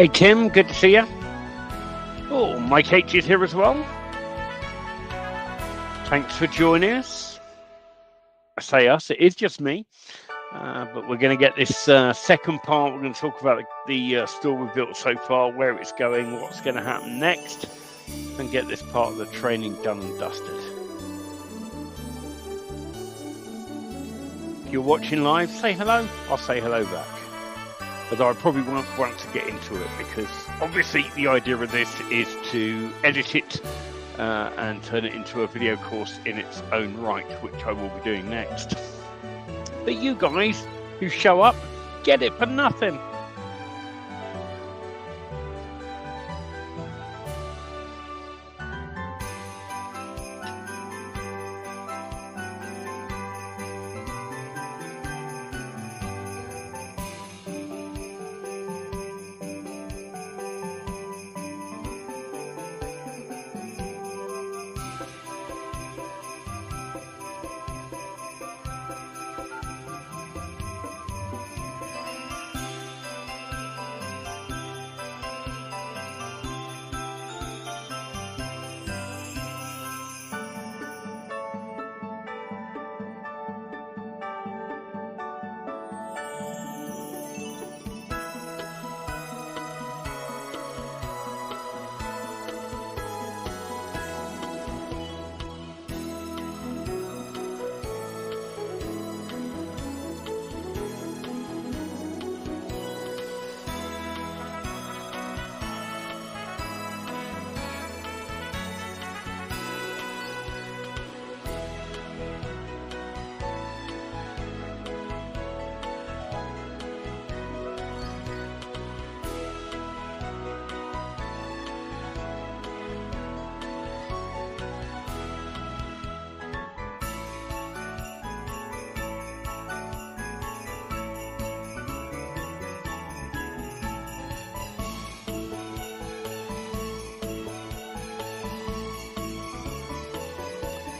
Hey Tim, good to see you. Oh, Mike H is here as well. Thanks for joining us. I say us, it is just me. But we're going to get this second part. We're going to talk about the store we've built so far, where it's going, what's going to happen next, and get this part of the training done and dusted. If you're watching live, say hello. I'll say hello back. Although I probably won't want to get into it because obviously the idea of this is to edit it and turn it into a video course in its own right, which I will be doing next. But you guys who show up, get it for nothing.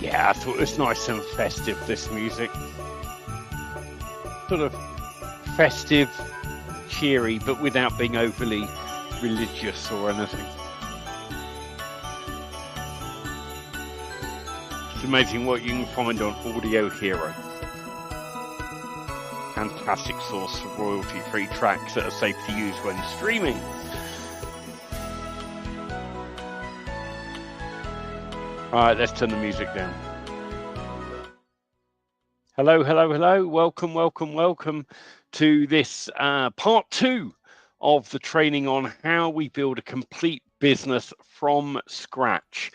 Yeah, I thought it was nice and festive, this music. Sort of festive, cheery, but without being overly religious or anything. It's amazing what you can find on Audio Hero. Fantastic source for royalty-free tracks that are safe to use when streaming. All right, let's turn the music down. Hello, hello, hello. Welcome to this part 2 of the training on how we build a complete business from scratch.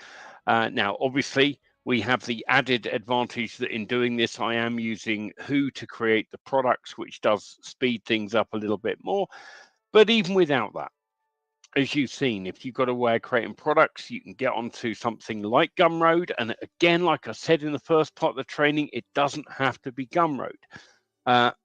Now, obviously, we have the added advantage that in doing this, I am using Who to create the products, which does speed things up a little bit more. But even without that, as you've seen, if you've got a way of creating products, you can get onto something like Gumroad. And again, like I said in the first part of the training, it doesn't have to be Gumroad.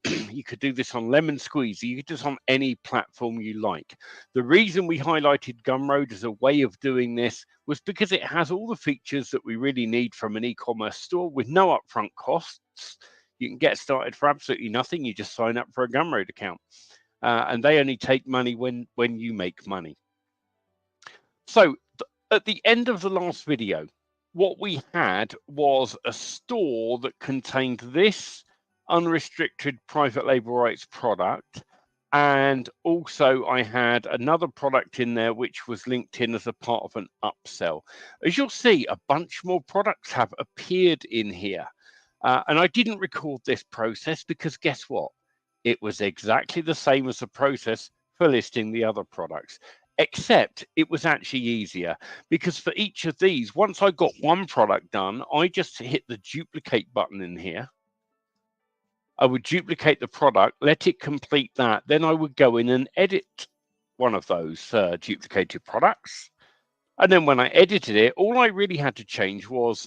You could do this on Lemon Squeezy. You could do this on any platform you like. The reason we highlighted Gumroad as a way of doing this was because it has all the features that we really need from an e-commerce store with no upfront costs. You can get started for absolutely nothing. You just sign up for a Gumroad account. And they only take money when you make money. So at the end of the last video, what we had was a store that contained this unrestricted private label rights product. And also I had another product in there, which was linked in as a part of an upsell. As you'll see, a bunch more products have appeared in here. And I didn't record this process because guess what? It was exactly the same as the process for listing the other products, except it was actually easier because for each of these, once I got one product done, I just hit the duplicate button in here. I would duplicate the product, let it complete that. Then I would go in and edit one of those duplicated products. And then when I edited it, all I really had to change was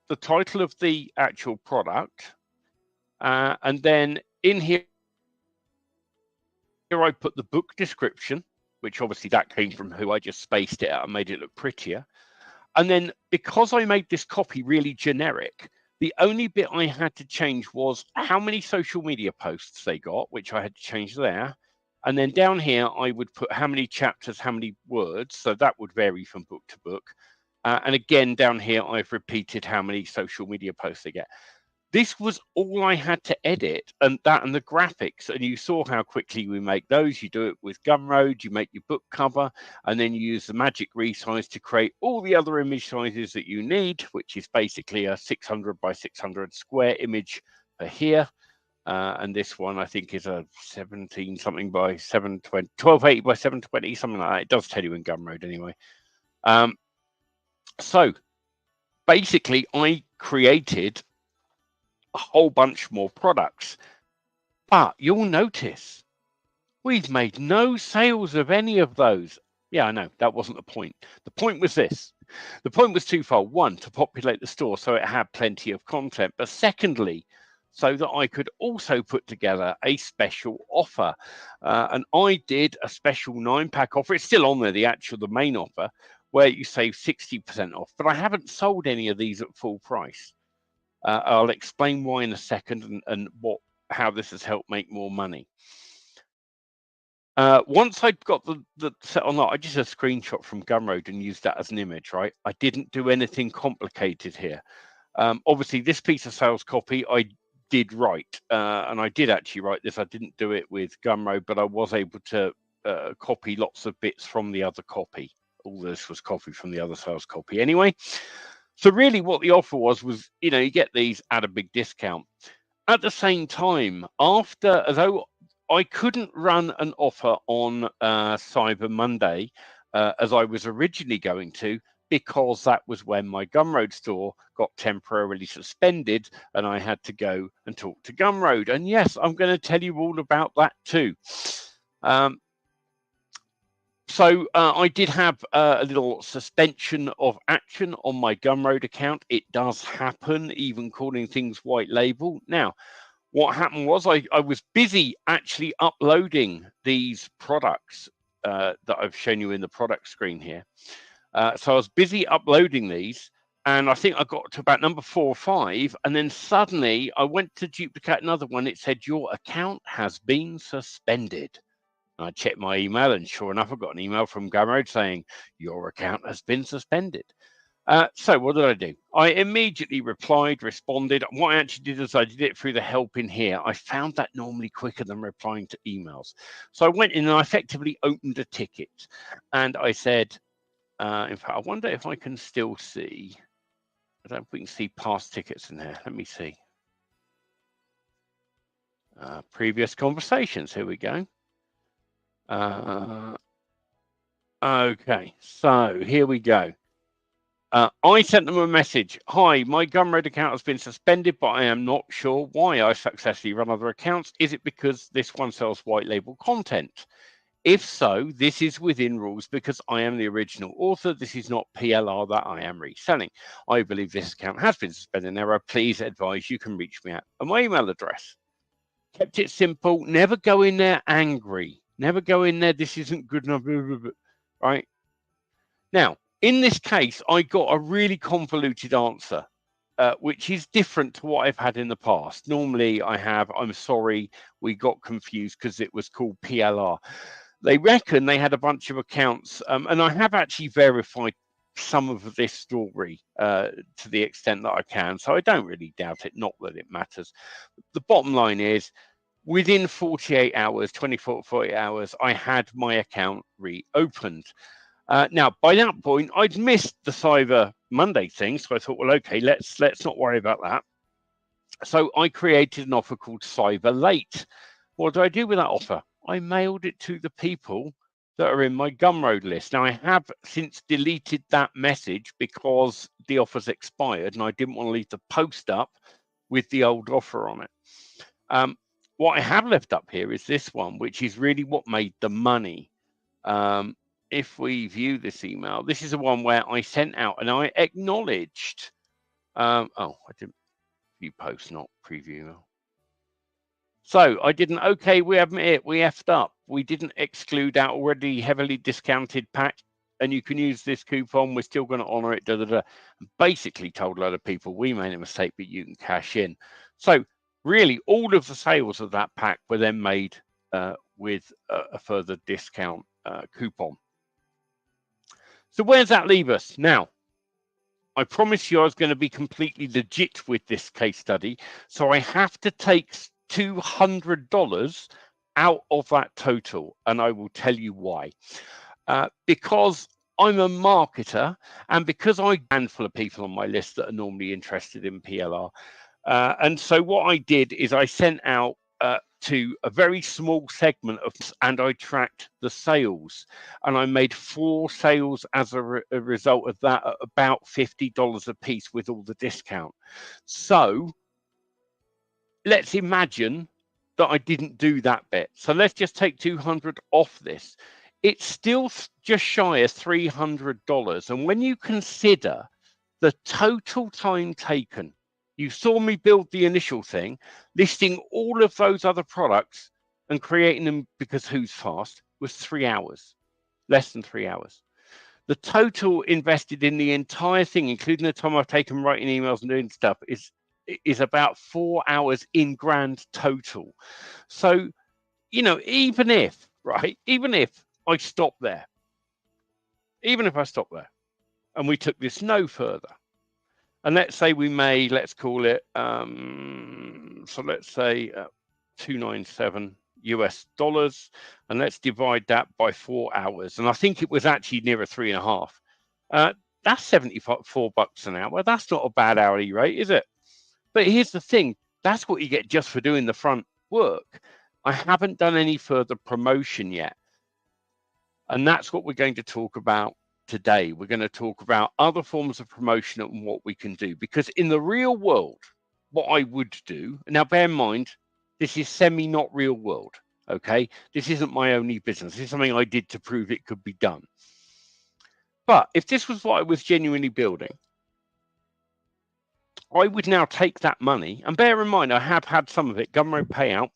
the title of the actual product. And then in here I put the book description, which obviously that came from Who. I just spaced it out and made it look prettier. And then because I made this copy really generic, the only bit I had to change was how many social media posts they got, which I had to change there. And then down here, I would put how many chapters, how many words. So that would vary from book to book. And again, down here, I've repeated how many social media posts they get. This was all I had to edit, and the graphics. And you saw how quickly we make those. You do it with Gumroad, you make your book cover, and then you use the magic resize to create all the other image sizes that you need, which is basically a 600 by 600 square image for here. And this one, I think, is a 17 something by 720, 1280 by 720, something like that. It does tell you in Gumroad anyway. So basically, I created a whole bunch more products, but you'll notice we've made no sales of any of those. Yeah, I know that wasn't the point. The point was this. The point was twofold. One, to populate the store so it had plenty of content, but secondly, so that I could also put together a special offer. And I did a special 9-pack offer. It's still on there, the main offer, where you save 60% off. But I haven't sold any of these at full price. I'll explain why in a second and how this has helped make more money. Once I'd got the set on that, I just did a screenshot from Gumroad and used that as an image, right? I didn't do anything complicated here. Obviously, this piece of sales copy I did write, and I did actually write this. I didn't do it with Gumroad, but I was able to copy lots of bits from the other copy. All this was copied from the other sales copy anyway. So really what the offer was, you get these at a big discount. At the same time, although I couldn't run an offer on Cyber Monday as I was originally going to, because that was when my Gumroad store got temporarily suspended and I had to go and talk to Gumroad. And yes, I'm going to tell you all about that too. So I did have a little suspension of action on my Gumroad account. It does happen, even calling things white label. Now, what happened was I was busy actually uploading these products that I've shown you in the product screen here. So I was busy uploading these, and I think I got to about number 4 or 5, and then suddenly I went to duplicate another one. It said, your account has been suspended. I checked my email, and sure enough, I got an email from Gumroad saying your account has been suspended. So what did I do? I immediately responded. What I actually did is I did it through the help in here. I found that normally quicker than replying to emails. So I went in and I effectively opened a ticket, and I said, in fact, I wonder if I can still see. I don't know if we can see past tickets in here. Let me see. Previous conversations. Here we go. Okay, so here we go. I sent them a message. Hi, my Gumroad account has been suspended, but I am not sure why. I successfully run other accounts. Is it because this one sells white label content? If so, this is within rules because I am the original author. This is not PLR that I am reselling. I believe this account has been suspended in error. Please advise you can reach me at my email address. Kept it simple. Never go in there angry. Never go in there, this isn't good enough, right? Now, in this case, I got a really convoluted answer, which is different to what I've had in the past. Normally, I'm sorry, we got confused because it was called PLR. They reckon they had a bunch of accounts, and I have actually verified some of this story to the extent that I can, so I don't really doubt it, not that it matters. The bottom line is, within 48 hours, 24 to 48 hours, I had my account reopened. Now, by that point, I'd missed the Cyber Monday thing, so I thought, well, okay, let's not worry about that. So I created an offer called Cyber Late. What do I do with that offer? I mailed it to the people that are in my Gumroad list. Now, I have since deleted that message because the offer's expired, and I didn't want to leave the post up with the old offer on it. What I have left up here is this one, which is really what made the money. If we view this email, this is the one where I sent out and I acknowledged. I didn't view post, not preview email. So I didn't, okay, we admit it, we effed up. We didn't exclude our already heavily discounted pack, and you can use this coupon. We're still going to honor it. Basically told a lot of people we made a mistake, but you can cash in. So really, all of the sales of that pack were then made with a further discount coupon. So where's that leave us? Now, I promised you I was going to be completely legit with this case study. So I have to take $200 out of that total. And I will tell you why. Because I'm a marketer, and because I have a handful of people on my list that are normally interested in PLR. And so what I did is I sent out to a very small segment of, and I tracked the sales, and I made 4 sales as a result of that at about $50 a piece with all the discount. So let's imagine that I didn't do that bit. So let's just take 200 off this. It's still just shy of $300. And when you consider the total time taken, you saw me build the initial thing, listing all of those other products and creating them, because who's fast, was 3 hours, less than 3 hours. The total invested in the entire thing, including the time I've taken writing emails and doing stuff, is about 4 hours in grand total. So, you know, even if I stop there, and we took this no further, and let's say we may, let's call it, so let's say 297 US dollars, and let's divide that by 4 hours. And I think it was actually nearer 3.5. That's 74 bucks an hour. That's not a bad hourly rate, is it? But here's the thing, that's what you get just for doing the front work. I haven't done any further promotion yet. And that's what we're going to talk about today. We're going to talk about other forms of promotion and what we can do. Because in the real world, what I would do, now bear in mind, this is not real world, okay? This isn't my only business. This is something I did to prove it could be done. But if this was what I was genuinely building, I would now take that money, and bear in mind, I have had some of it, Gumroad payout,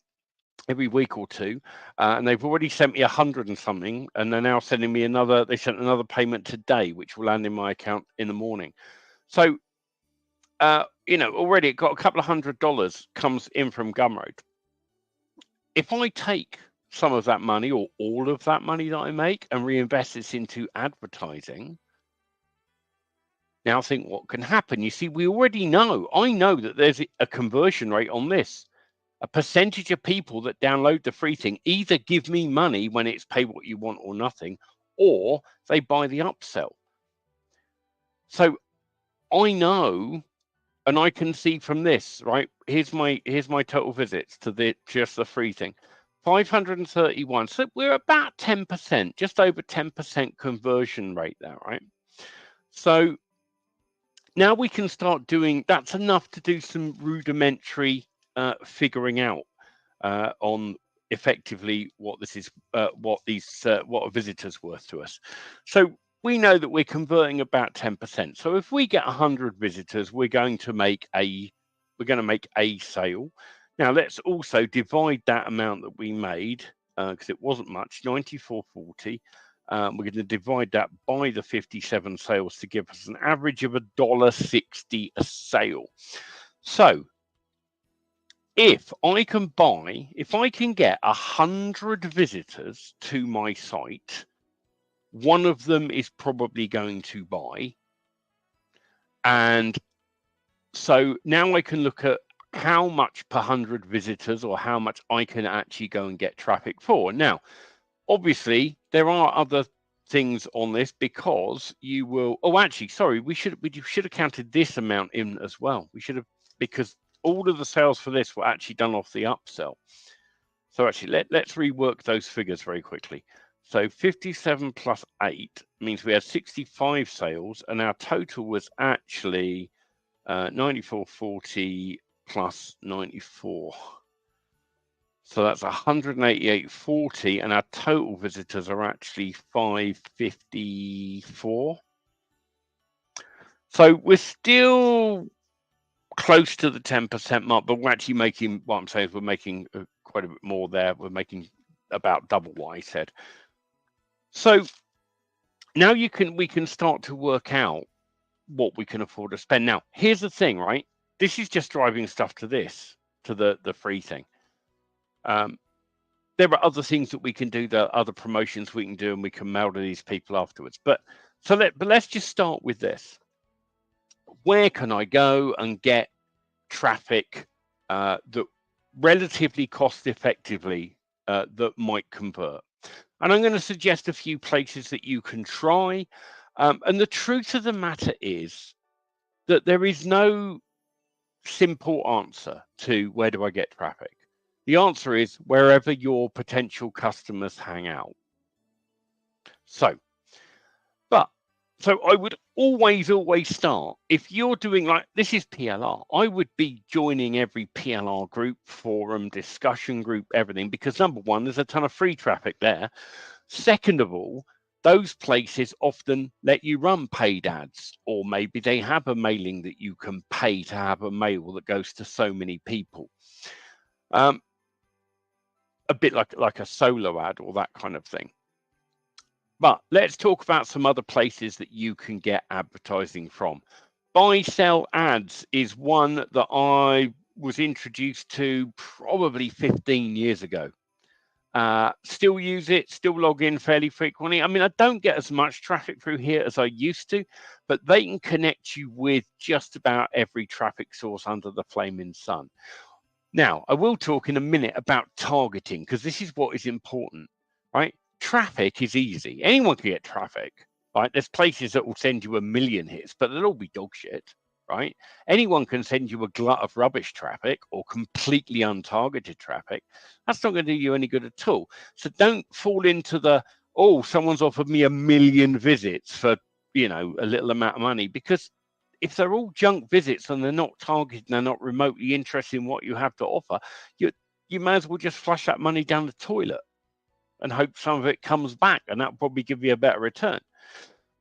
every week or two, and they've already sent me 100 and something, and they're now sending me another. They sent another payment today, which will land in my account in the morning. So, you know, already it got a couple of $100 comes in from Gumroad. If I take some of that money or all of that money that I make and reinvest this into advertising, now think what can happen. You see, we already know. I know that there's a conversion rate on this. A percentage of people that download the free thing either give me money when it's pay what you want or nothing, or they buy the upsell. So I know, and I can see from this, right? Here's my total visits to just the free thing. 531. So we're about 10%, just over 10% conversion rate there, right? So now we can start doing, that's enough to do some rudimentary figuring out on effectively what this is, what a visitor's worth to us. So we know that we're converting about 10%. So if we get 100 visitors, we're going to make a sale. Now let's also divide that amount that we made, because it wasn't much, 94.40. We're going to divide that by the 57 sales to give us an average of $1.60 a sale. So if I can get 100 visitors to my site, one of them is probably going to buy. And so now I can look at how much per 100 visitors, or how much I can actually go and get traffic for. Now, obviously, there are other things on this, because you will, we should have counted this amount in as well. We should have, because all of the sales for this were actually done off the upsell. So actually, let's rework those figures very quickly. So 57 plus 8 means we had 65 sales, and our total was actually 94.40 plus 94. So that's 188.40, and our total visitors are actually 554. So we're still close to the 10% mark, but we're actually making, what I'm saying is we're making quite a bit more there. We're making about double what I said. So now we can start to work out what we can afford to spend. Now, here's the thing, right? This is just driving stuff to the free thing. there are other things that we can do, there are other promotions we can do, and we can mail to these people afterwards. But let's just start with this. Where can I go and get traffic that relatively cost effectively that might convert? And I'm going to suggest a few places that you can try. And the truth of the matter is that there is no simple answer to where do I get traffic. The answer is wherever your potential customers hang out. So I would always start, if you're doing, like, this is PLR, I would be joining every PLR group, forum, discussion group, everything, because number one, there's a ton of free traffic there. Second of all, those places often let you run paid ads, or maybe they have a mailing that you can pay to have a mail that goes to so many people. A bit like a solo ad or that kind of thing. But let's talk about some other places that you can get advertising from. Buy Sell Ads is one that I was introduced to probably 15 years ago. Still use it, still log in fairly frequently. I mean, I don't get as much traffic through here as I used to, but they can connect you with just about every traffic source under the flaming sun. Now, I will talk in a minute about targeting, because this is what is important, right? Traffic is easy. Anyone can get traffic, right? There's places that will send you 1 million hits, but they'll all be dog shit, right? Anyone can send you a glut of rubbish traffic or completely untargeted traffic. That's not going to do you any good at all. So don't fall into the, oh, someone's offered me 1 million visits for, a little amount of money, because if they're all junk visits and they're not targeted and they're not remotely interested in what you have to offer, you may as well just flush that money down the toilet and hope some of it comes back, and that'll probably give you a better return.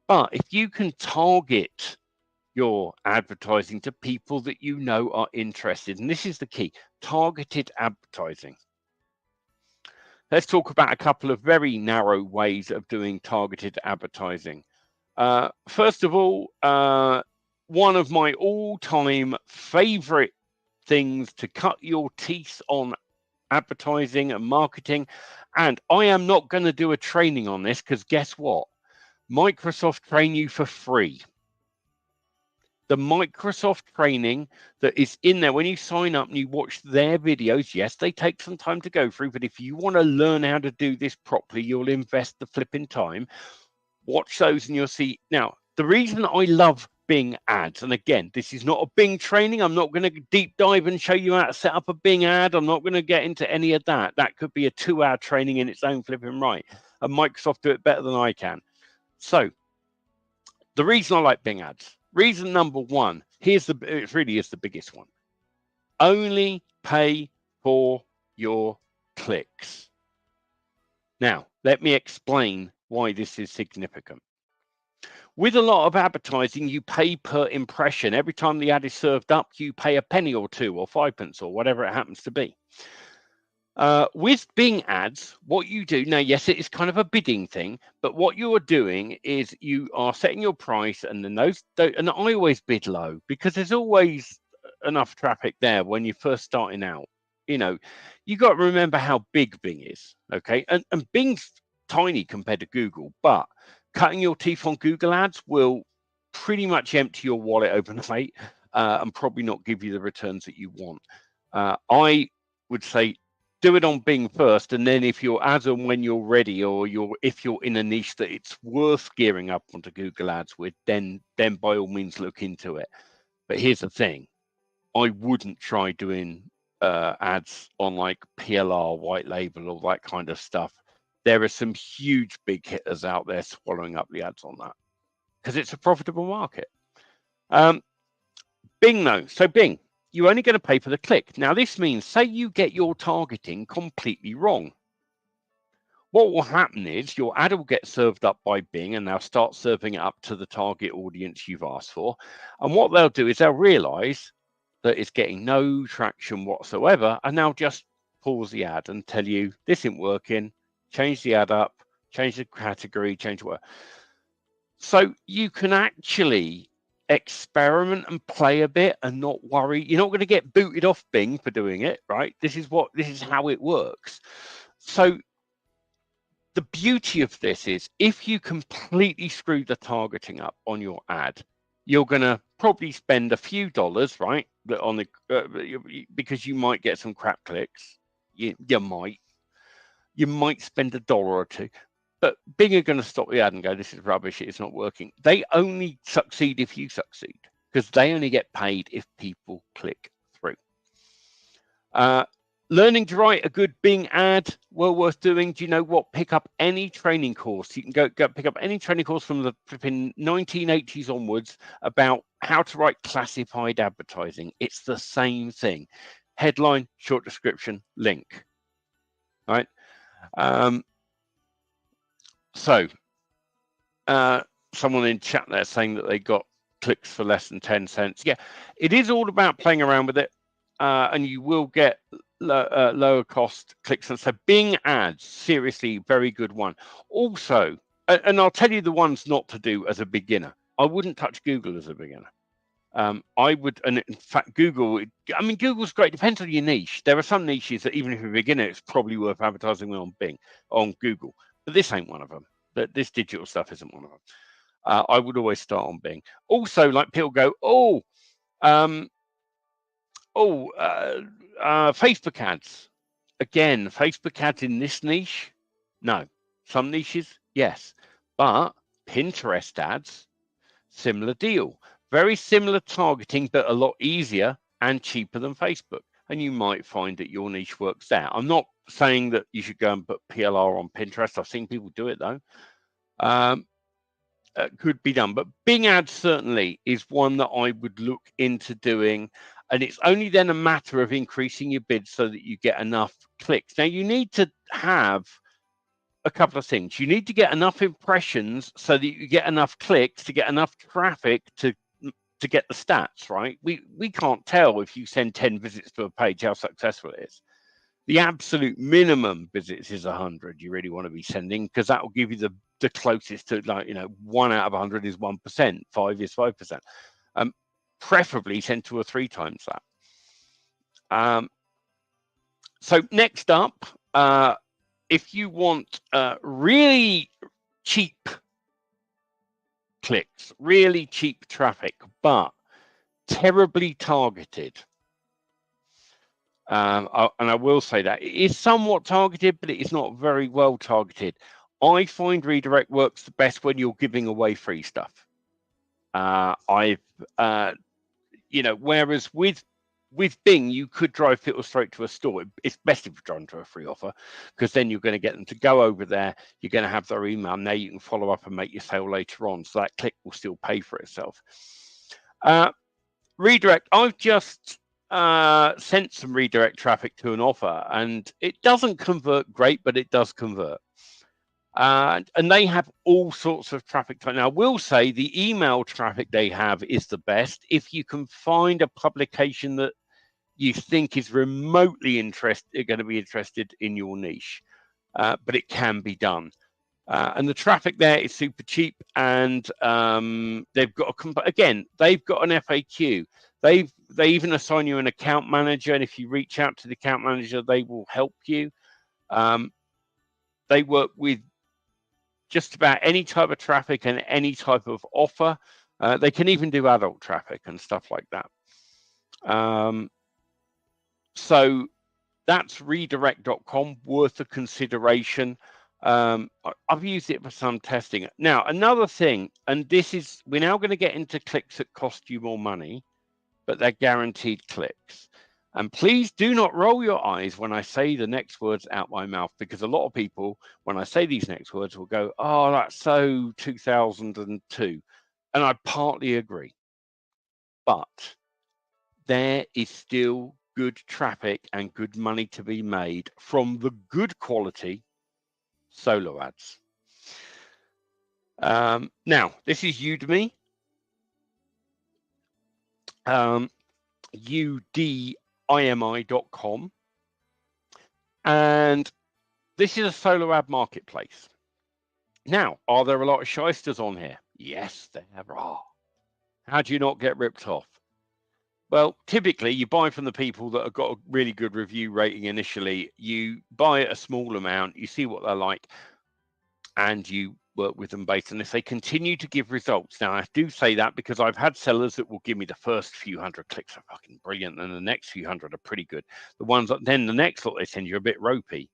But if you can target your advertising to people that you know are interested, and this is the key, targeted advertising. Let's talk about a couple of very narrow ways of doing targeted advertising. First of all, one of my all-time favorite things to cut your teeth on advertising and marketing, and I am not going to do a training on this, because guess what? Microsoft train you for free. The Microsoft training that is in there, when you sign up and you watch their videos, yes, they take some time to go through, but if you want to learn how to do this properly, you'll invest the flipping time. Watch those and you'll see. Now, the reason I love Bing ads, and again, this is not a Bing training. I'm not going to deep dive and show you how to set up a Bing ad. I'm not going to get into any of that. That could be a 2-hour training in its own flipping right. And Microsoft do it better than I can. So the reason I like Bing ads, reason number one, it really is the biggest one. Only pay for your clicks. Now, let me explain why this is significant. With a lot of advertising, you pay per impression. Every time the ad is served up, you pay a penny or 2 or 5 pence or whatever it happens to be. With Bing ads, what you do now, yes, it is kind of a bidding thing, but what you are doing is you are setting your price, and then and I always bid low, because there's always enough traffic there when you're first starting out. You got to remember how big Bing is, okay? And Bing's tiny compared to Google, but cutting your teeth on Google ads will pretty much empty your wallet overnight and probably not give you the returns that you want. I would say do it on Bing first, and then if you're, as and when you're ready, or if you're in a niche that it's worth gearing up onto Google ads with, then by all means look into it. But here's the thing, I wouldn't try doing ads on like PLR, white label, all that kind of stuff. There are some huge big hitters out there swallowing up the ads on that, because it's a profitable market. Bing though, so Bing, you're only going to pay for the click. Now, this means, say you get your targeting completely wrong. What will happen is your ad will get served up by Bing, and they'll start serving it up to the target audience you've asked for. And what they'll do is they'll realize that it's getting no traction whatsoever, and they'll just pause the ad and tell you, this isn't working, change the ad up, change the category, change what. So you can actually experiment and play a bit and not worry. You're not going to get booted off Bing for doing it, right? This is how it works. So the beauty of this is if you completely screw the targeting up on your ad, you're going to probably spend a few dollars, right, on the because you might get some crap clicks. You might spend $1 or $2, but Bing are going to stop the ad and go, this is rubbish, it's not working. They only succeed if you succeed, because they only get paid if people click through. Learning to write a good Bing ad, well worth doing. Do you know what? Pick up any training course. You can go pick up any training course from the 1980s onwards about how to write classified advertising. It's the same thing. Headline, short description, link. Right? Someone in chat there saying that they got clicks for less than 10 cents. Yeah, it is all about playing around with it, and you will get lower cost clicks. And so Bing ads, seriously, very good one. Also, and I'll tell you the ones not to do as a beginner. I wouldn't touch Google as a beginner. I would, and in fact, Google, I mean, Google's great. Depends on your niche. There are some niches that even if you're a beginner, it's probably worth advertising on Google. But this ain't one of them. This digital stuff isn't one of them. I would always start on Bing. Also, like people go, Facebook ads. Again, Facebook ads in this niche? No. Some niches, yes. But Pinterest ads, similar deal. Very similar targeting, but a lot easier and cheaper than Facebook. And you might find that your niche works there. I'm not saying that you should go and put PLR on Pinterest. I've seen people do it, though. Could be done. But Bing ads certainly is one that I would look into doing. And it's only then a matter of increasing your bids so that you get enough clicks. Now, you need to have a couple of things. You need to get enough impressions so that you get enough clicks to get enough traffic to get the stats, right? We can't tell if you send 10 visits to a page how successful it is. The absolute minimum visits is 100 you really want to be sending, because that will give you the closest to, like, 1 out of 100 is 1%, 5 is 5%. Preferably send 2 or 3 times that. So next up, if you want really cheap clicks, really cheap traffic, but terribly targeted, and I will say that it is somewhat targeted, but it is not very well targeted. I find redirect works the best when you're giving away free stuff. Whereas with Bing, you could drive people straight to a store. It's best if you drive them to a free offer, because then you're going to get them to go over there. You're going to have their email. Now you can follow up and make your sale later on. So that click will still pay for itself. Redirect, I've just sent some redirect traffic to an offer, and it doesn't convert great, but it does convert. And they have all sorts of traffic. Now, I will say the email traffic they have is the best. If you can find a publication that you think is remotely going to be interested in your niche, but it can be done. And the traffic there is super cheap, and they've got they've got an FAQ. They even assign you an account manager, and if you reach out to the account manager, they will help you. They work with just about any type of traffic and any type of offer. They can even do adult traffic and stuff like that. So that's redirect.com, worth a consideration. I've used it for some testing. Now, another thing, and we're now going to get into clicks that cost you more money, but they're guaranteed clicks. And please do not roll your eyes when I say the next words out my mouth, because a lot of people, when I say these next words, will go, oh, that's so 2002. And I partly agree. But there is still good traffic and good money to be made from the good quality solo ads. Now, this is Udemy. udimi.com, and this is a solo ad marketplace. Now, are there a lot of shysters on here? Yes, there are. How do you not get ripped off? Well, typically you buy from the people that have got a really good review rating initially. You buy a small amount, you see what they're like, and you work with them based on if they continue to give results. Now, I do say that because I've had sellers that will give me the first few hundred clicks are fucking brilliant, and the next few hundred are pretty good. The ones that then the next lot they send you are a bit ropey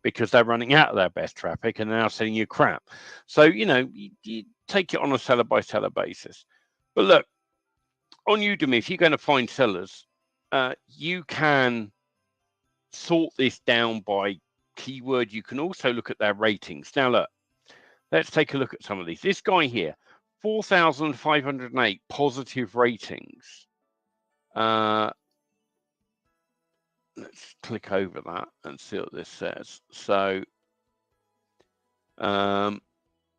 because they're running out of their best traffic and they're now sending you crap. So, you take it on a seller by seller basis. But look, on Udemy, if you're going to find sellers, you can sort this down by keyword. You can also look at their ratings. Now, look, let's take a look at some of these. This guy here, 4,508 positive ratings. Let's click over that and see what this says. So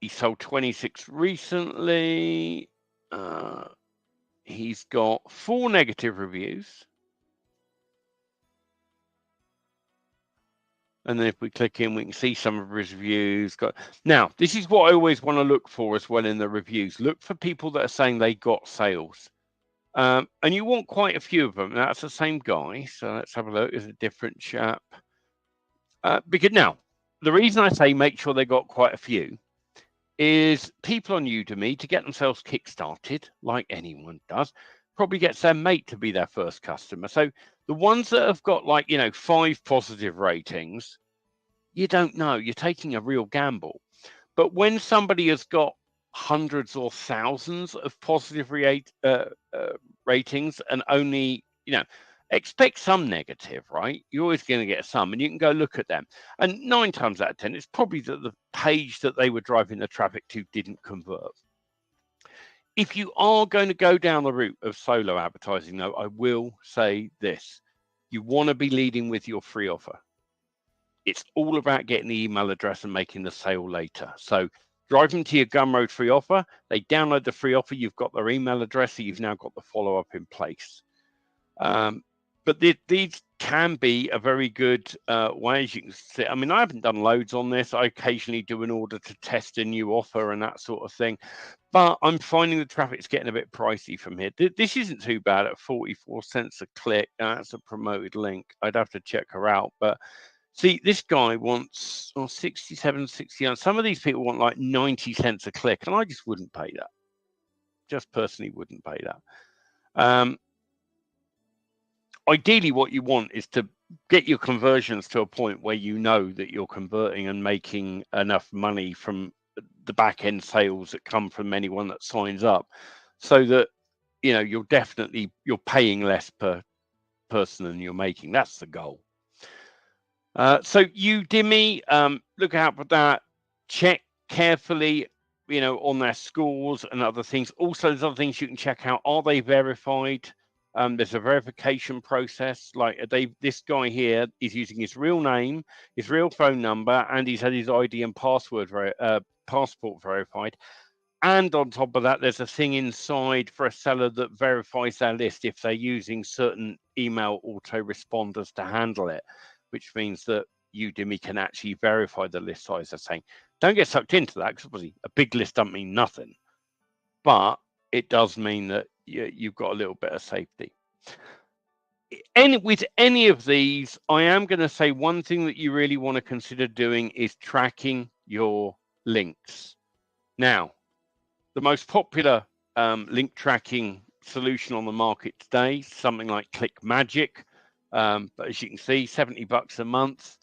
he sold 26 recently. He's got 4 negative reviews. And then if we click in, we can see some of his reviews. Now, this is what I always want to look for as well in the reviews. Look for people that are saying they got sales. And you want quite a few of them. That's the same guy. So let's have a look. There's a different chap. Because now, the reason I say make sure they got quite a few is people on Udemy, to get themselves kick-started, like anyone does, probably gets their mate to be their first customer. So the ones that have got 5 positive ratings, you don't know. You're taking a real gamble. But when somebody has got hundreds or thousands of positive ratings and only, expect some negative, right? You're always going to get some, and you can go look at them. And 9 times out of 10, it's probably that the page that they were driving the traffic to didn't convert. If you are going to go down the route of solo advertising, though, I will say this. You want to be leading with your free offer. It's all about getting the email address and making the sale later. So drive them to your Gumroad free offer. They download the free offer. You've got their email address, so you've now got the follow-up in place. But these can be a very good way, as you can see. I mean, I haven't done loads on this. I occasionally do in order to test a new offer and that sort of thing. But I'm finding the traffic's getting a bit pricey from here. This isn't too bad at 44 cents a click. That's a promoted link. I'd have to check her out. But see, this guy wants 67, 69. Some of these people want 90 cents a click, and I just wouldn't pay that. Just personally wouldn't pay that. Ideally, what you want is to get your conversions to a point where you know that you're converting and making enough money from the back end sales that come from anyone that signs up, so that you're paying less per person than you're making. That's the goal. So Udemy, look out for that. Check carefully, on their scores and other things. Also, there's other things you can check out. Are they verified? There's a verification process. This guy here is using his real name, his real phone number, and he's had his ID and passport verified. And on top of that, there's a thing inside for a seller that verifies their list if they're using certain email autoresponders to handle it, which means that Udemy can actually verify the list size. They're saying, don't get sucked into that, because obviously a big list doesn't mean nothing. But it does mean that you've got a little bit of safety. With any of these, I am going to say one thing that you really want to consider doing is tracking your links. Now, the most popular link tracking solution on the market today is something like ClickMagick. But as you can see, $70 a month.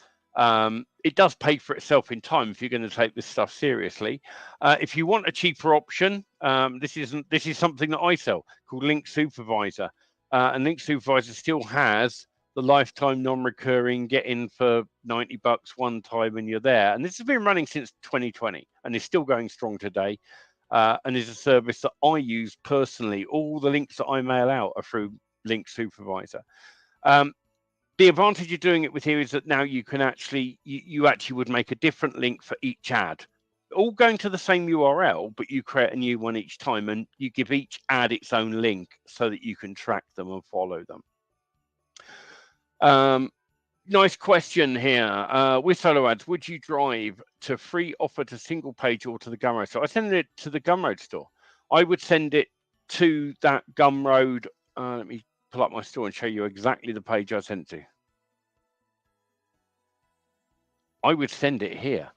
It does pay for itself in time if you're going to take this stuff seriously. If you want a cheaper option, this is something that I sell called Link Supervisor. And Link Supervisor still has the lifetime non-recurring, get in for $90 one time and you're there. And this has been running since 2020 and is still going strong today. And is a service that I use personally. All the links that I mail out are through Link Supervisor. The advantage of doing it with here is that now you can you actually would make a different link for each ad, all going to the same URL, but you create a new one each time, and you give each ad its own link so that you can track them and follow them. Nice question here. With solo ads, would you drive to free offer to single page or to the Gumroad store? I send it to the Gumroad store. I would send it to that Gumroad. Let me pull up my store and show you exactly the page I sent to. I would send it here.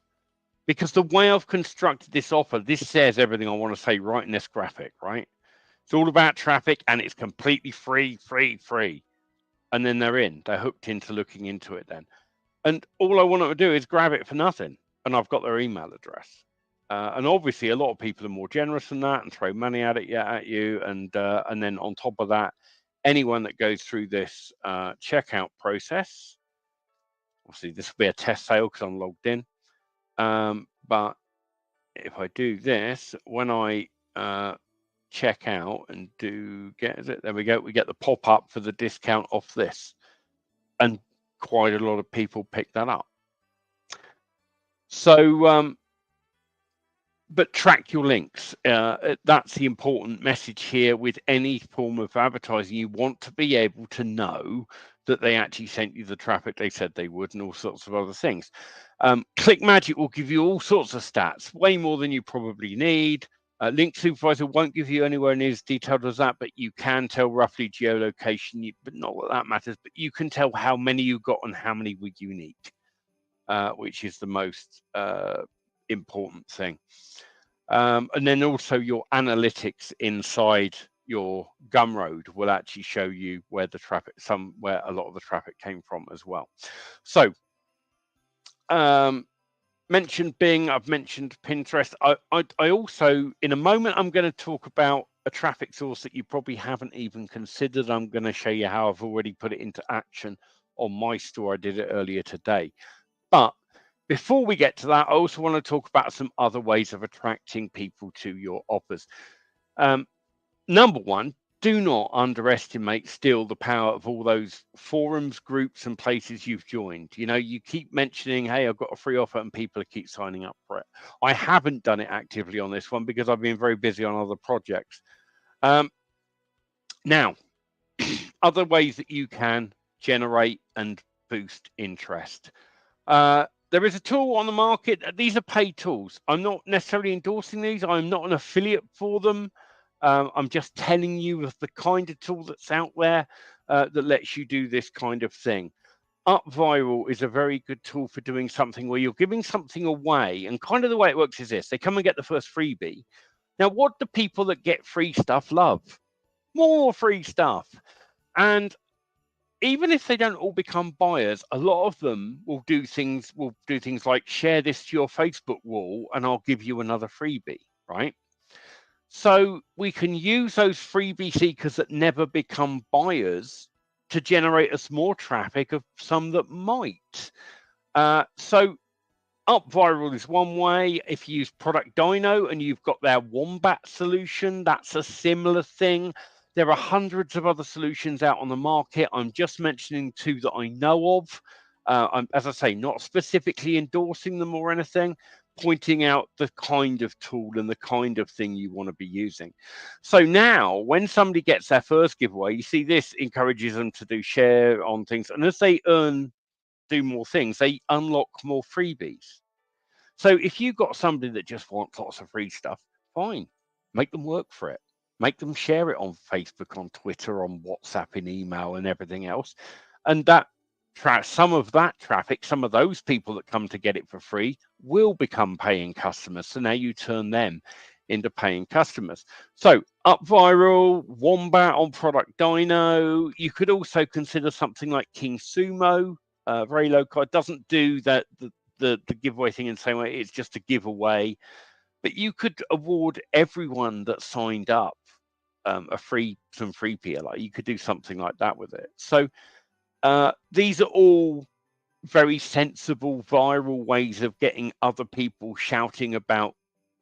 Because the way I've constructed this offer, this says everything I want to say right in this graphic, right? It's all about traffic and it's completely free. And then they're hooked into looking into it then. And all I want them to do is grab it for nothing. And I've got their email address. And obviously a lot of people are more generous than that and throw money at you. And then on top of that, anyone that goes through this checkout process, obviously this will be a test sale because I'm logged in. But if I do this, when I check out and there we go, we get the pop-up for the discount off this. And quite a lot of people pick that up. So, but track your links. That's the important message here with any form of advertising. You want to be able to know that they actually sent you the traffic they said they would and all sorts of other things. ClickMagick will give you all sorts of stats, way more than you probably need. Link Supervisor won't give you anywhere near as detailed as that, but you can tell roughly geolocation, but not that matters, but you can tell how many you got and how many were unique, which is the most important thing. And then also your analytics inside your Gumroad will actually show you where the traffic, where a lot of the traffic came from as well. So, mentioned Bing, I've mentioned Pinterest. I also, in a moment, I'm going to talk about a traffic source that you probably haven't even considered. I'm going to show you how I've already put it into action on my store. I did it earlier today. But before we get to that, I also want to talk about some other ways of attracting people to your offers. Number one, do not underestimate still the power of all those forums, groups, and places you've joined. You know, you keep mentioning, hey, I've got a free offer, and people keep signing up for it. I haven't done it actively on this one because I've been very busy on other projects. Now, other ways that you can generate and boost interest. There is a tool on the market. These are paid tools. I'm not necessarily endorsing these. I'm not an affiliate for them. I'm just telling you of the kind of tool that's out there that lets you do this kind of thing. UpViral is a very good tool for doing something where you're giving something away. And kind of the way it works is this. They come and get the first freebie. Now, what do people that get free stuff love? More free stuff. And even if they don't all become buyers, a lot of them will do things like share this to your Facebook wall and I'll give you another freebie, right? So we can use those freebie seekers that never become buyers to generate us more traffic of some that might. So UpViral is one way. If you use Product Dino and you've got their Wombat solution, that's a similar thing. There are hundreds of other solutions out on the market. I'm just mentioning two that I know of. I'm, as I say, not specifically endorsing them or anything, pointing out the kind of tool and the kind of thing you want to be using. So now when somebody gets their first giveaway, you see this encourages them to do share on things. And as they do more things, they unlock more freebies. So if you've got somebody that just wants lots of free stuff, fine, make them work for it. Make them share it on Facebook, on Twitter, on WhatsApp, in email, and everything else. And that some of that traffic, some of those people that come to get it for free will become paying customers. So now you turn them into paying customers. So UpViral, Wombat on Product Dino. You could also consider something like King Sumo, very low cost. Doesn't do that the giveaway thing in the same way. It's just a giveaway. But you could award everyone that signed up some free PLA. You could do something like that with it. So these are all very sensible, viral ways of getting other people shouting about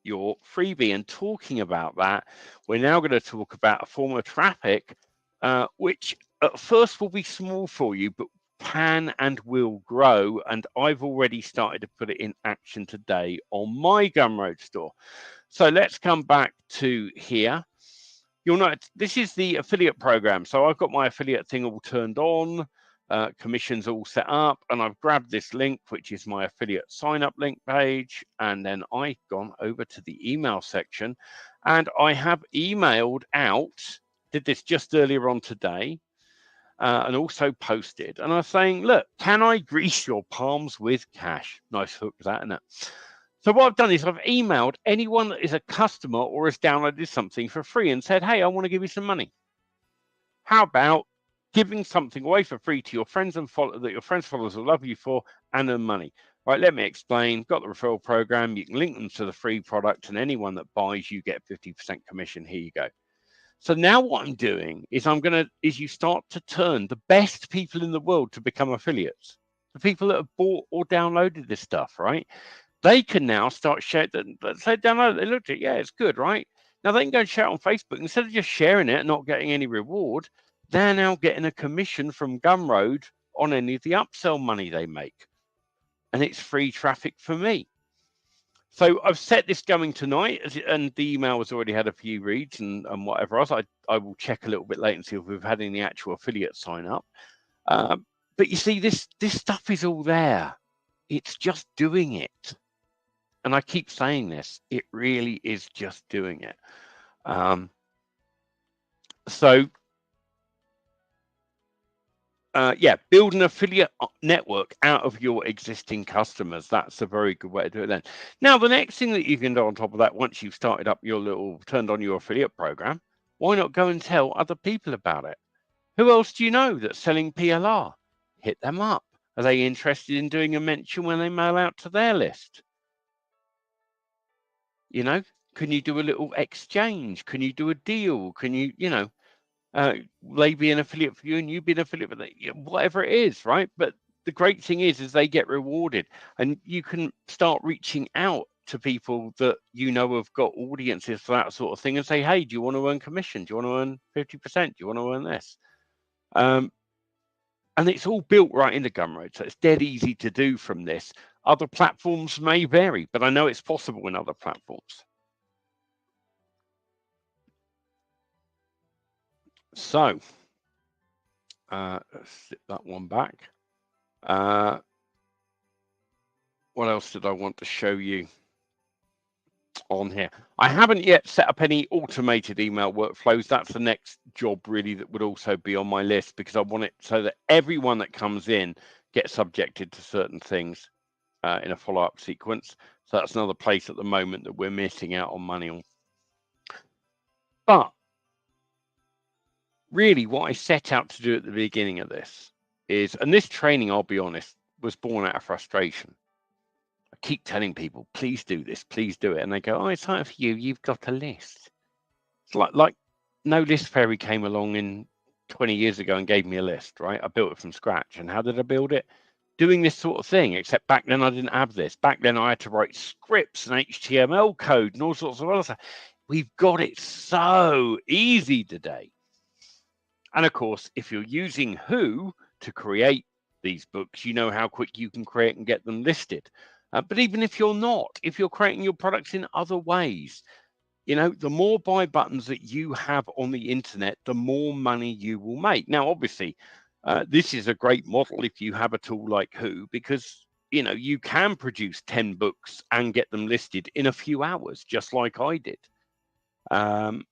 your freebie. And talking about that, we're now going to talk about a form of traffic which at first will be small for you, but can and will grow. And I've already started to put it in action today on my Gumroad store. So let's come back to here. You'll note this is the affiliate program. So I've got my affiliate thing all turned on, commissions all set up, and I've grabbed this link, which is my affiliate sign up link page. And then I've gone over to the email section and I have emailed out, did this just earlier on today, and also posted. And I was saying, look, can I grease your palms with cash? Nice hook, that, isn't it? So what I've done is I've emailed anyone that is a customer or has downloaded something for free and said, hey, I want to give you some money. How about giving something away for free to your friends and that your friends followers will love you for and earn money? Right, let me explain. Got the referral program. You can link them to the free product, and anyone that buys, you get 50% commission. Here you go. So now what I'm doing is you start to turn the best people in the world to become affiliates. The people that have bought or downloaded this stuff, right? They can now start sharing that. Say download, they looked at it, yeah, it's good, right? Now they can go and share it on Facebook. Instead of just sharing it and not getting any reward, they're now getting a commission from Gumroad on any of the upsell money they make. And it's free traffic for me. So I've set this going tonight, and the email has already had a few reads and whatever else. I will check a little bit later and see if we've had any actual affiliates sign up. But you see, this stuff is all there. It's just doing it. And I keep saying this, it really is just doing it. Build an affiliate network out of your existing customers. That's a very good way to do it then. Now, the next thing that you can do on top of that, once you've started up turned on your affiliate program, why not go and tell other people about it? Who else do you know that's selling PLR? Hit them up. Are they interested in doing a mention when they mail out to their list? You know, can you do a little exchange? Can you do a deal? Can you, they be an affiliate for you and you be an affiliate for them, whatever it is, right? But the great thing is they get rewarded, and you can start reaching out to people that have got audiences for that sort of thing and say, hey, do you want to earn commission? Do you want to earn 50%? Do you want to earn this? And it's all built right into Gumroad, so it's dead easy to do from this. Other platforms may vary, but I know it's possible in other platforms. So let's slip that one back. What else did I want to show you on here? I haven't yet set up any automated email workflows. That's the next job really that would also be on my list, because I want it so that everyone that comes in gets subjected to certain things in a follow-up sequence. So that's another place at the moment that we're missing out on money on. But really what I set out to do at the beginning of this is, and this training, I'll be honest, was born out of frustration. I keep telling people, please do this, please do it. And they go, oh, it's time for you. You've got a list. It's like No List Fairy came along in 20 years ago and gave me a list, right? I built it from scratch. And how did I build it? Doing this sort of thing, except back then I didn't have this. Back then I had to write scripts and HTML code and all sorts of other stuff. We've got it so easy today. And of course, if you're using Who to create these books, you know how quick you can create and get them listed. But even if you're not, if you're creating your products in other ways, the more buy buttons that you have on the internet, the more money you will make. Now, obviously, this is a great model if you have a tool like Who, because you can produce 10 books and get them listed in a few hours, just like I did. And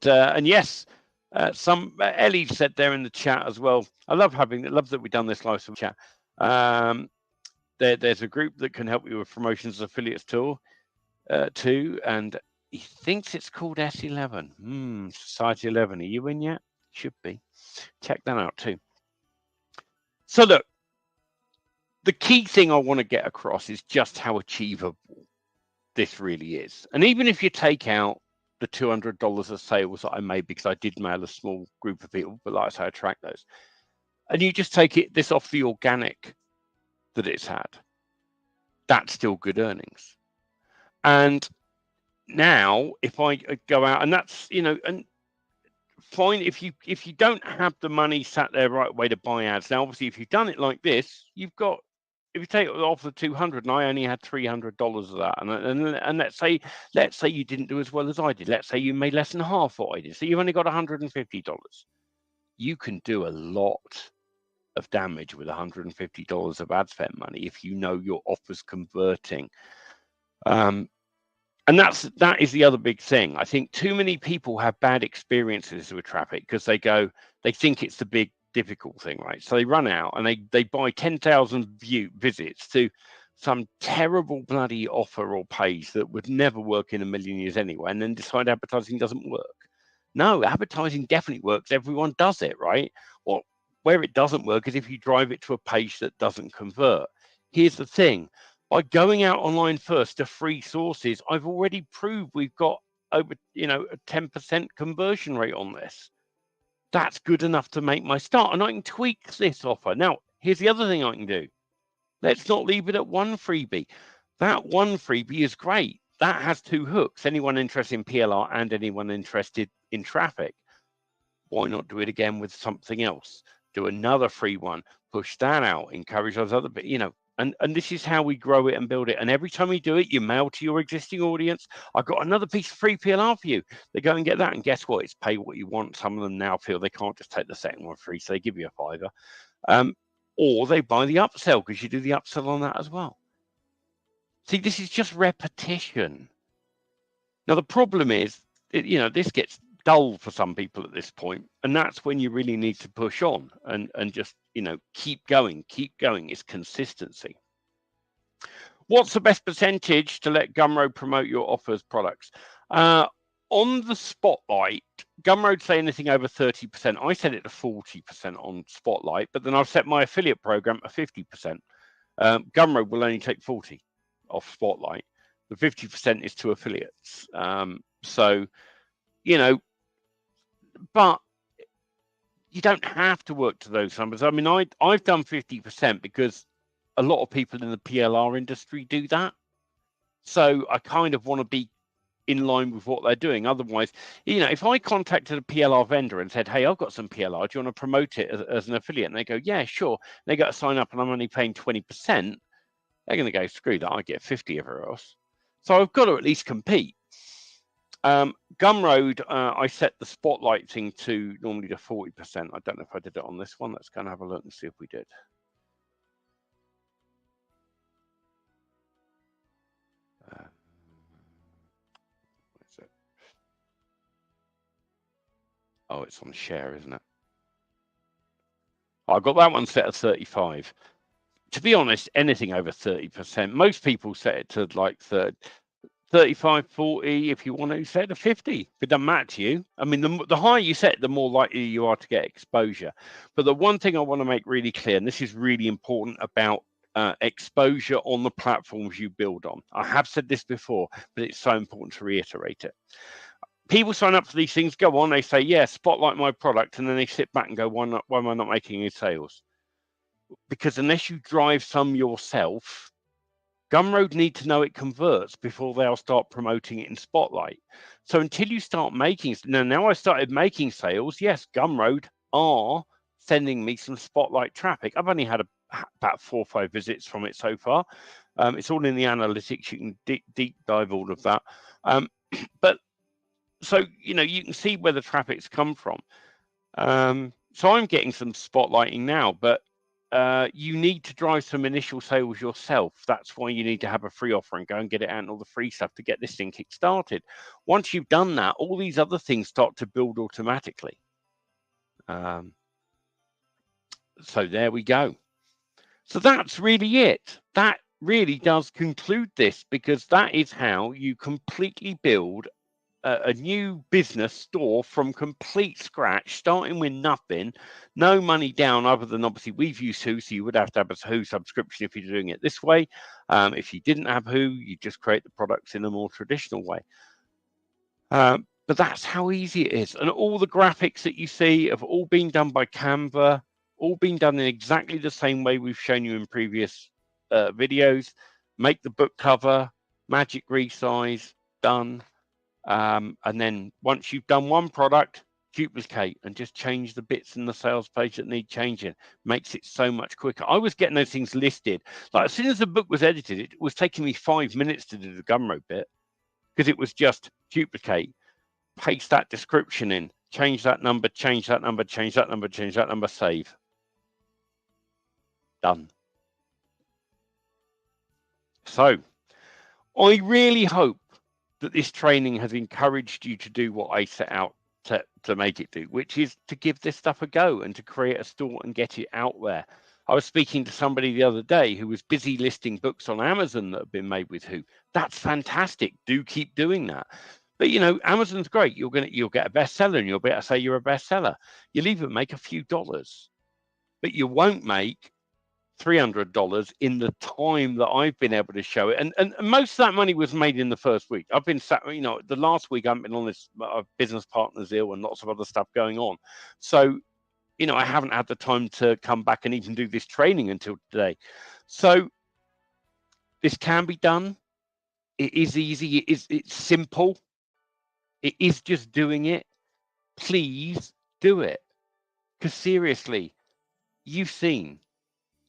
yes, Ellie said there in the chat as well. I love that we've done this live chat. There's a group that can help you with promotions affiliates tool too, and he thinks it's called S11. Society 11. Are you in yet? Should be. Check that out too. So look, the key thing I want to get across is just how achievable this really is. And even if you take out the $200 of sales that I made, because I did mail a small group of people, but like I say, I track those, and you just take this off the organic that it's had, that's still good earnings. And now if I go out, and that's and fine, if you don't have the money sat there right away to buy ads. Now obviously if you've done it like this, you've got, if you take it off the 200 and I only had $300 of that, and let's say you didn't do as well as I did, let's say you made less than half what I did, so you've only got $150, you can do a lot of damage with $150 of ad spend money if you know your offer's converting. And that is the other big thing. I think too many people have bad experiences with traffic because they go, they think it's the big difficult thing, right? So they run out and they buy 10,000 visits to some terrible bloody offer or page that would never work in a million years anyway, and then decide advertising doesn't work. No, advertising definitely works. Everyone does it, right? Or where it doesn't work is if you drive it to a page that doesn't convert. Here's the thing. By going out online first to free sources, I've already proved we've got over, a 10% conversion rate on this. That's good enough to make my start. And I can tweak this offer. Now, here's the other thing I can do. Let's not leave it at one freebie. That one freebie is great. That has two hooks. Anyone interested in PLR and anyone interested in traffic. Why not do it again with something else? Do another free one, push that out, encourage those other, and this is how we grow it and build it. And every time we do it, you mail to your existing audience, I've got another piece of free PLR for you. They go and get that, and guess what? It's pay what you want. Some of them now feel they can't just take the second one free, so they give you a $5. Or they buy the upsell because you do the upsell on that as well. See, this is just repetition. Now, the problem is, this gets dull for some people at this point, and that's when you really need to push on and just, keep going. It's consistency. What's the best percentage to let Gumroad promote your offers products? On the Spotlight, Gumroad say anything over 30%. I set it to 40% on Spotlight, but then I've set my affiliate program at 50%. Gumroad will only take 40 off Spotlight. The 50% is to affiliates. But you don't have to work to those numbers. I mean, I've done 50% because a lot of people in the PLR industry do that. So I kind of want to be in line with what they're doing. Otherwise, if I contacted a PLR vendor and said, hey, I've got some PLR, do you want to promote it as an affiliate? And they go, yeah, sure. And they got to sign up and I'm only paying 20%. They're going to go, screw that, I get 50 everywhere else. So I've got to at least compete. Gumroad, I set the Spotlight thing to normally to 40%. I don't know if I did it on this one. Let's go and have a look and see if we did. Where's it? Oh, it's on share, isn't it? I got that one set at 35. To be honest, anything over 30%. Most people set it to like 35, 40. If you want to set it to 50, if it doesn't matter to you. I mean, the higher you set, the more likely you are to get exposure. But the one thing I want to make really clear, and this is really important about exposure on the platforms you build on. I have said this before, but it's so important to reiterate it. People sign up for these things, go on, they say, yeah, Spotlight my product, and then they sit back and go, why am I not making any sales? Because unless you drive some yourself, Gumroad need to know it converts before they'll start promoting it in Spotlight. So until you start making, now I started making sales, yes, Gumroad are sending me some Spotlight traffic. I've only had about 4 or 5 visits from it so far. It's all in the analytics. You can deep dive all of that. But so, you can see where the traffic's come from. So I'm getting some spotlighting now, but you need to drive some initial sales yourself. That's why you need to have a free offer and go and get it out and all the free stuff to get this thing kick-started. Once you've done that, all these other things start to build automatically. So there we go. So that's really it. That really does conclude this, because that is how you completely build a new business store from complete scratch, starting with nothing, no money down other than obviously we've used Who, so you would have to have a Who subscription if you're doing it this way. If you didn't have Who, you just create the products in a more traditional way. But that's how easy it is. And all the graphics that you see have all been done by Canva, all been done in exactly the same way we've shown you in previous videos. Make the book cover, magic resize, done. And then once you've done one product, duplicate and just change the bits in the sales page that need changing. Makes it so much quicker. I was getting those things listed. Like as soon as the book was edited, it was taking me 5 minutes to do the Gumroad bit, because it was just duplicate, paste that description in, change that number, change that number, change that number, change that number, save. Done. So I really hope that this training has encouraged you to do what I set out to make it do, which is to give this stuff a go and to create a store and get it out there. I was speaking to somebody the other day who was busy listing books on Amazon that have been made with Who. That's fantastic. Do keep doing that. But Amazon's great. You'll get a bestseller and you'll be able to say you're a bestseller. You'll even make a few dollars, but you won't make $300 in the time that I've been able to show it. And most of that money was made in the first week. I've been the last week I haven't been on this business partners ill and lots of other stuff going on. So, I haven't had the time to come back and even do this training until today. So this can be done. It is easy. It's simple. It is just doing it. Please do it. Because seriously, you've seen,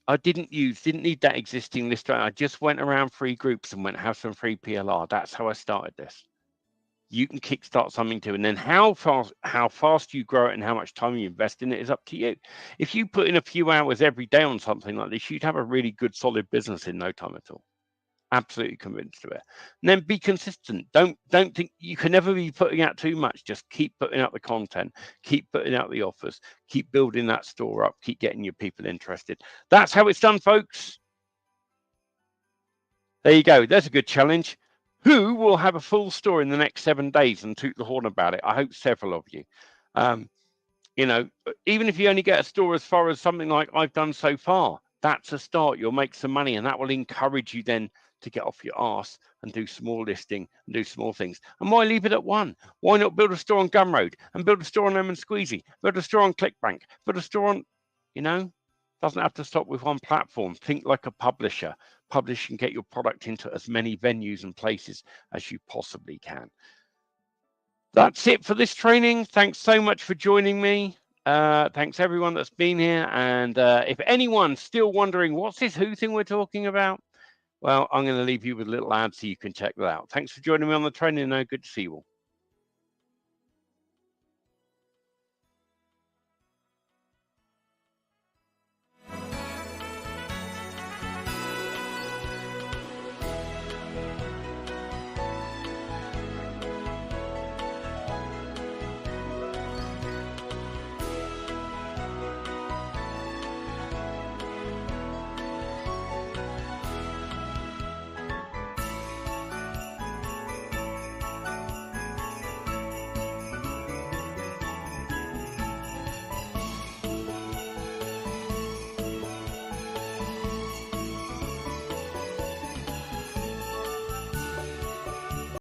I didn't need that existing list. I just went around free groups and went, have some free PLR. That's how I started this. You can kickstart something too. And then how fast you grow it and how much time you invest in it is up to you. If you put in a few hours every day on something like this, you'd have a really good, solid business in no time at all. Absolutely convinced of it. And then be consistent. Don't think you can never be putting out too much. Just keep putting out the content, keep putting out the offers, keep building that store up, keep getting your people interested. That's how it's done, folks. There you go. There's a good challenge. Who will have a full store in the next 7 days and toot the horn about it? I hope several of you. Even if you only get a store as far as something like I've done so far, that's a start. You'll make some money, and that will encourage you then to get off your arse and do small listing and do small things. And why leave it at one? Why not build a store on Gumroad and build a store on Lemon Squeezy, build a store on ClickBank, build a store on, doesn't have to stop with one platform. Think like a publisher. Publish and get your product into as many venues and places as you possibly can. That's it for this training. Thanks so much for joining me. Thanks everyone that's been here. And if anyone's still wondering, what's this Who thing we're talking about? Well, I'm going to leave you with a little ad so you can check that out. Thanks for joining me on the training. Good to see you all.